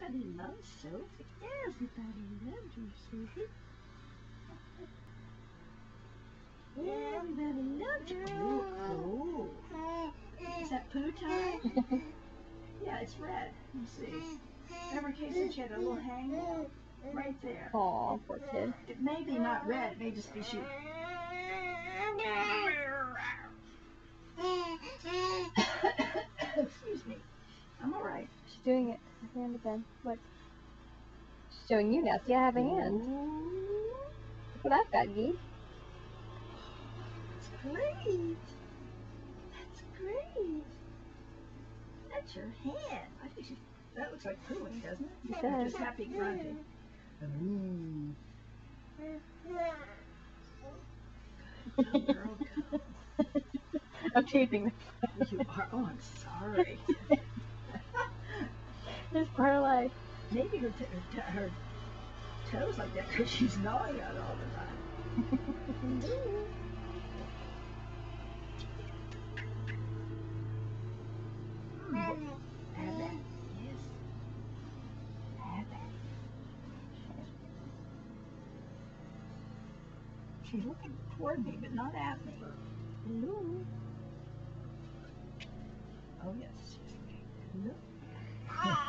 Everybody loves Sophie. Everybody loves you, Sophie. Everybody loves you. Oh, is that poo time? Yeah, it's red. You see. Remember, Casey, she had a little hang right there. Aw, poor kid. It may be not red. It may just be she. Excuse me. I'm all right. She's doing it. Her hand again. Look. She's showing you now. See, I have a hand. Look what I've got, Gee. That's great. That's great. That's your hand. I think that looks like pooing, doesn't it? It does. Just happy grunting. Ooh. Good girl, go. I'm taping this. You are. Oh, I'm sorry. It's part of life. Maybe her toes like that because she's gnawing on it all the time. Have that. Yes. Have that. She's looking toward me, but not at me. Hello. Oh, yes. She's looking. Hello.